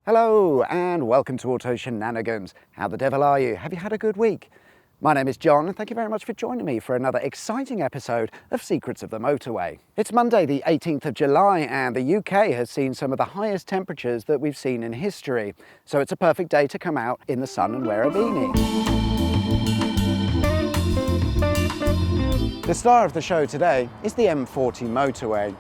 Hello and welcome to Auto Shenanigans. How the devil are you? Have you had a good week? My name is John and thank you very much for joining me for another exciting episode of Secrets of the Motorway. It's Monday the 18th of July and the UK has seen some of the highest temperatures that we've seen in history. So it's a perfect day to come out in the sun and wear a beanie. The star of the show today is the M40 motorway.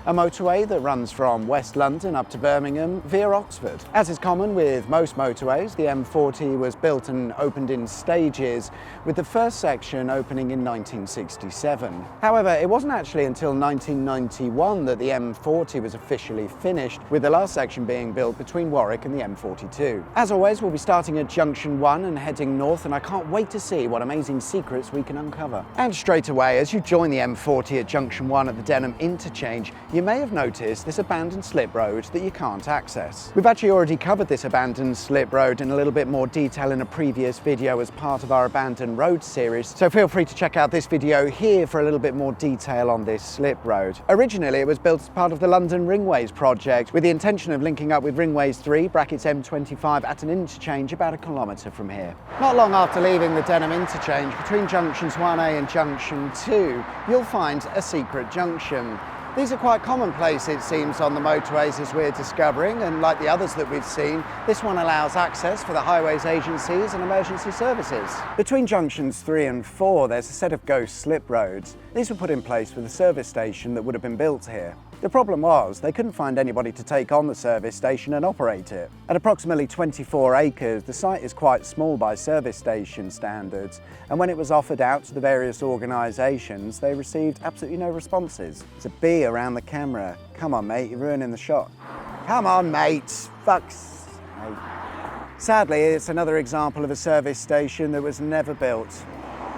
A motorway that runs from West London up to Birmingham via Oxford. As is common with most motorways, the M40 was built and opened in stages, with the first section opening in 1967. However, it wasn't actually until 1991 that the M40 was officially finished, with the last section being built between Warwick and the M42. As always, we'll be starting at Junction 1 and heading north, and I can't wait to see what amazing secrets we can uncover. And straight away, as you join the M40 at Junction 1 at the Denham interchange, you may have noticed this abandoned slip road that you can't access. We've actually already covered this abandoned slip road in a little bit more detail in a previous video as part of our abandoned road series, so feel free to check out this video here for a little bit more detail on this slip road. Originally it was built as part of the London Ringways project with the intention of linking up with Ringways 3 brackets M25 at an interchange about 1 kilometre from here. Not long after leaving the Denham interchange, between junctions 1A and junction 2, you'll find a secret junction. These are quite commonplace, it seems, on the motorways as we're discovering, and like the others that we've seen, this one allows access for the highways agencies and emergency services. Between junctions 3 and 4, there's a set of ghost slip roads. These were put in place for the service station that would have been built here. The problem was, they couldn't find anybody to take on the service station and operate it. At approximately 24 acres, the site is quite small by service station standards, and when it was offered out to the various organisations, they received absolutely no responses. There's a bee around the camera. Come on, mate, you're ruining the shot. Come on, mate. Fuck's sake. Sadly, it's another example of a service station that was never built.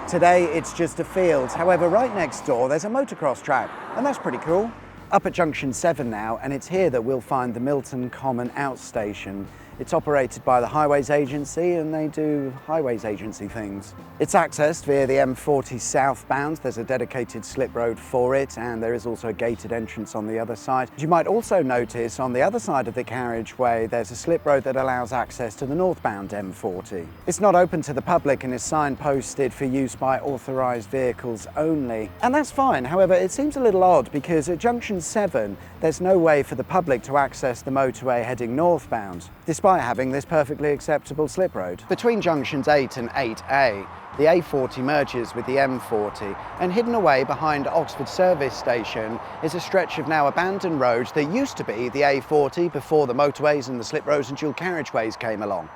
Today, it's just a field. However, right next door, there's a motocross track, and that's pretty cool. Up at Junction 7 now, and it's here that we'll find the Milton Common Outstation. It's operated by the Highways Agency and they do Highways Agency things. It's accessed via the M40 southbound. There's a dedicated slip road for it and there is also a gated entrance on the other side. You might also notice on the other side of the carriageway there's a slip road that allows access to the northbound M40. It's not open to the public and is signposted for use by authorised vehicles only. And that's fine, however it seems a little odd because at Junction 7 there's no way for the public to access the motorway heading northbound, despite having this perfectly acceptable slip road. Between junctions 8 and 8A, the A40 merges with the M40, and hidden away behind Oxford Service Station is a stretch of now abandoned road that used to be the A40 before the motorways and the slip roads and dual carriageways came along.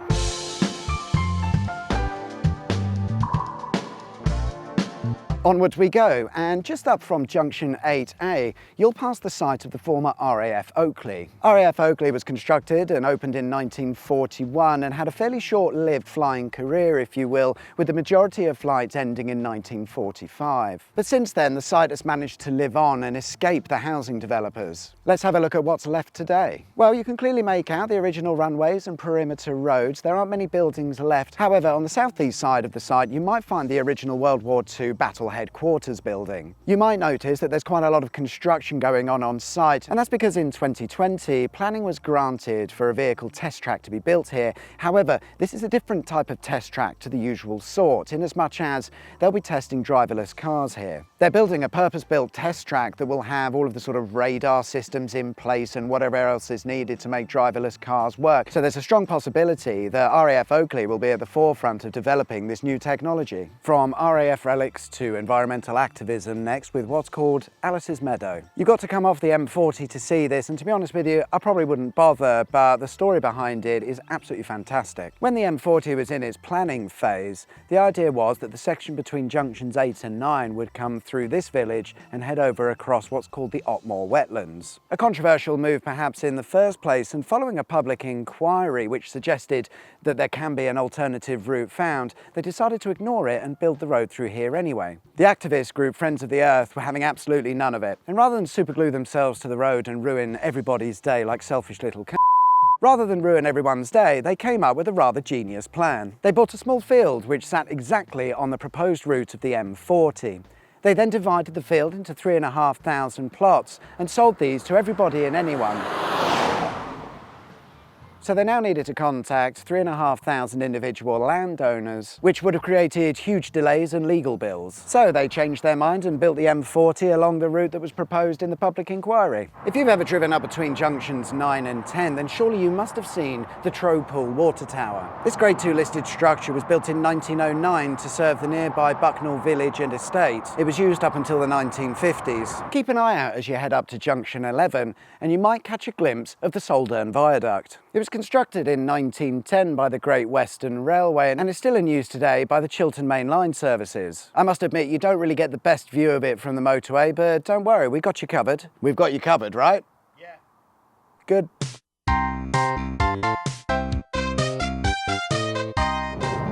Onwards we go, and just up from junction 8A, you'll pass the site of the former RAF Oakley. RAF Oakley was constructed and opened in 1941 and had a fairly short-lived flying career, if you will, with the majority of flights ending in 1945. But since then, the site has managed to live on and escape the housing developers. Let's have a look at what's left today. Well, you can clearly make out the original runways and perimeter roads. There aren't many buildings left. However, on the southeast side of the site, you might find the original World War II battle headquarters building. You might notice that there's quite a lot of construction going on site, and that's because in 2020 planning was granted for a vehicle test track to be built here. However, this is a different type of test track to the usual sort, in as much as they'll be testing driverless cars here. They're building a purpose-built test track that will have all of the sort of radar systems in place and whatever else is needed to make driverless cars work. So there's a strong possibility that RAF Oakley will be at the forefront of developing this new technology. From RAF relics to environmental activism next with what's called Alice's Meadow. You've got to come off the M40 to see this, and to be honest with you, I probably wouldn't bother, but the story behind it is absolutely fantastic. When the M40 was in its planning phase, the idea was that the section between junctions 8 and 9 would come through this village and head over across what's called the Otmore Wetlands. A controversial move perhaps in the first place, and following a public inquiry which suggested that there can be an alternative route found, they decided to ignore it and build the road through here anyway. The activist group Friends of the Earth were having absolutely none of it, and rather than superglue themselves to the road and ruin everybody's day like selfish little rather than ruin everyone's day, they came up with a rather genius plan. They bought a small field which sat exactly on the proposed route of the M40. They then divided the field into 3,500 plots and sold these to everybody and anyone. So they now needed to contact 3,500 individual landowners, which would have created huge delays and legal bills. So they changed their mind and built the M40 along the route that was proposed in the public inquiry. If you've ever driven up between junctions 9 and 10, then surely you must have seen the Tropool Water Tower. This Grade 2 listed structure was built in 1909 to serve the nearby Bucknell village and estate. It was used up until the 1950s. Keep an eye out as you head up to junction 11 and you might catch a glimpse of the Soldern Viaduct. It was constructed in 1910 by the Great Western Railway and is still in use today by the Chiltern Main Line services. I must admit you don't really get the best view of it from the motorway, but don't worry, we got you covered. We've got you covered, right? Yeah. Good.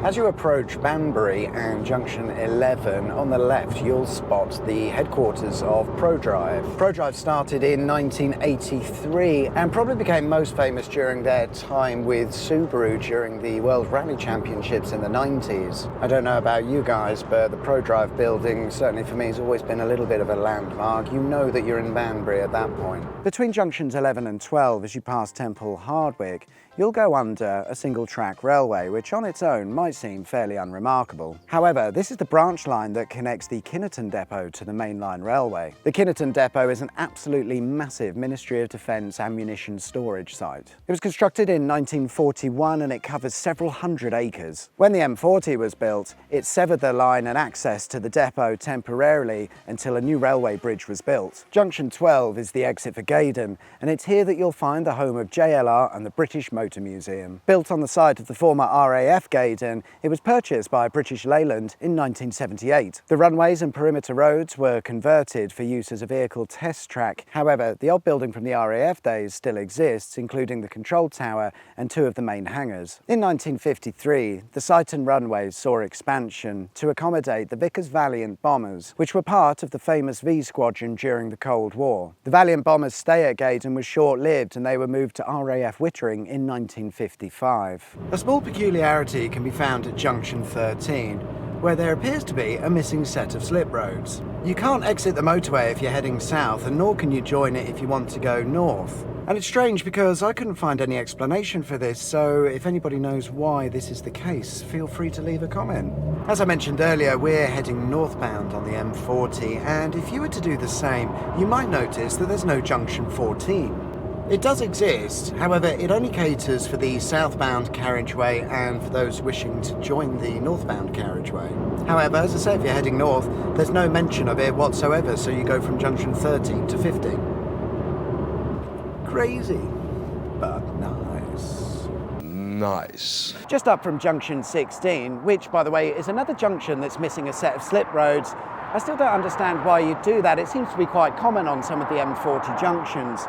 As you approach Banbury and junction 11, on the left you'll spot the headquarters of Prodrive. Prodrive started in 1983 and probably became most famous during their time with Subaru during the World Rally Championships in the 90s. I don't know about you guys, but the Prodrive building, certainly for me, has always been a little bit of a landmark. You know that you're in Banbury at that point. Between junctions 11 and 12, as you pass Temple Hardwicke, you'll go under a single-track railway, which on its own might seem fairly unremarkable. However, this is the branch line that connects the Kinnerton Depot to the mainline railway. The Kinnerton Depot is an absolutely massive Ministry of Defence ammunition storage site. It was constructed in 1941 and it covers several hundred acres. When the M40 was built, it severed the line and access to the depot temporarily until a new railway bridge was built. Junction 12 is the exit for Gaydon, and it's here that you'll find the home of JLR and the British Motor Museum. Built on the site of the former RAF Gaydon, it was purchased by British Leyland in 1978. The runways and perimeter roads were converted for use as a vehicle test track. However, the old building from the RAF days still exists, including the control tower and two of the main hangars. In 1953, the site and runways saw expansion to accommodate the Vickers Valiant bombers, which were part of the famous V Squadron during the Cold War. The Valiant bombers' stay at Gaydon was short-lived and they were moved to RAF Wittering in 1955. A small peculiarity can be found at junction 13, where there appears to be a missing set of slip roads. You can't exit the motorway if you're heading south, and nor can you join it if you want to go north. And it's strange because I couldn't find any explanation for this, so if anybody knows why this is the case, feel free to leave a comment. As I mentioned earlier, we're heading northbound on the M40, and if you were to do the same, you might notice that there's no junction 14. It does exist, however, it only caters for the southbound carriageway and for those wishing to join the northbound carriageway. However, as I say, if you're heading north, there's no mention of it whatsoever, so you go from junction 13 to 15. Crazy, but nice. Nice. Just up from junction 16, which, by the way, is another junction that's missing a set of slip roads. I still don't understand why you do that. It seems to be quite common on some of the M40 junctions.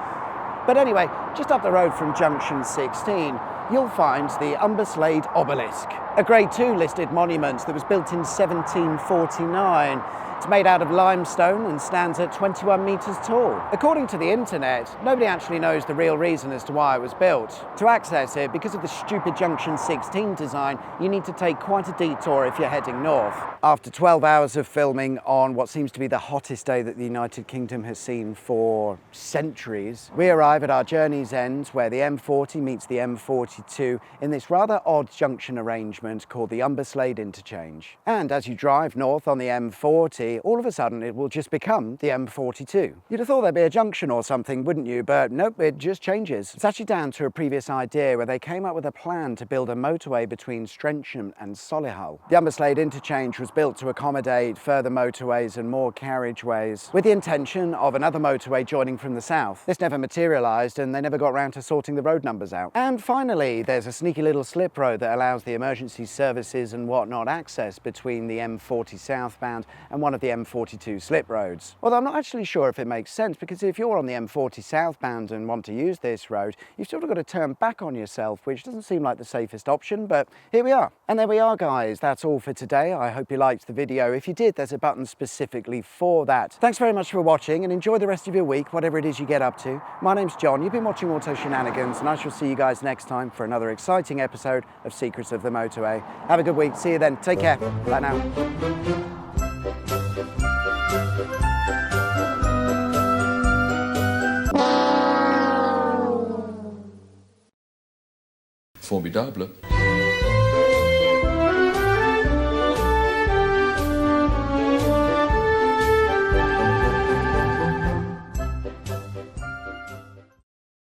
But anyway, just up the road from junction 16, you'll find the Umberslade Obelisk, a Grade 2 listed monument that was built in 1749. It's made out of limestone and stands at 21 metres tall. According to the internet, nobody actually knows the real reason as to why it was built. To access it, because of the stupid junction 16 design, you need to take quite a detour if you're heading north. After 12 hours of filming on what seems to be the hottest day that the United Kingdom has seen for centuries, we arrive at our journey's end where the M40 meets the M42 in this rather odd junction arrangement called the Umberslade Interchange. And as you drive north on the M40, all of a sudden it will just become the M42. You'd have thought there'd be a junction or something, wouldn't you? But nope, it just changes. It's actually down to a previous idea where they came up with a plan to build a motorway between Strensham and Solihull. The Umberslade Interchange was built to accommodate further motorways and more carriageways, with the intention of another motorway joining from the south. This never materialised and they never got round to sorting the road numbers out. And finally, there's a sneaky little slip road that allows the emergency services and whatnot access between the M40 southbound and one of the M42 slip roads. Although I'm not actually sure if it makes sense, because if you're on the M40 southbound and want to use this road, you've sort of got to turn back on yourself, which doesn't seem like the safest option, but here we are. And there we are, guys. That's all for today. I hope you liked the video. If you did, there's a button specifically for that. Thanks very much for watching and enjoy the rest of your week, whatever it is you get up to. My name's John. You've been watching Auto Shenanigans, and I shall see you guys next time for another exciting episode of Secrets of the Motorway. Have a good week. See you then. Take care. Bye now. Formidable.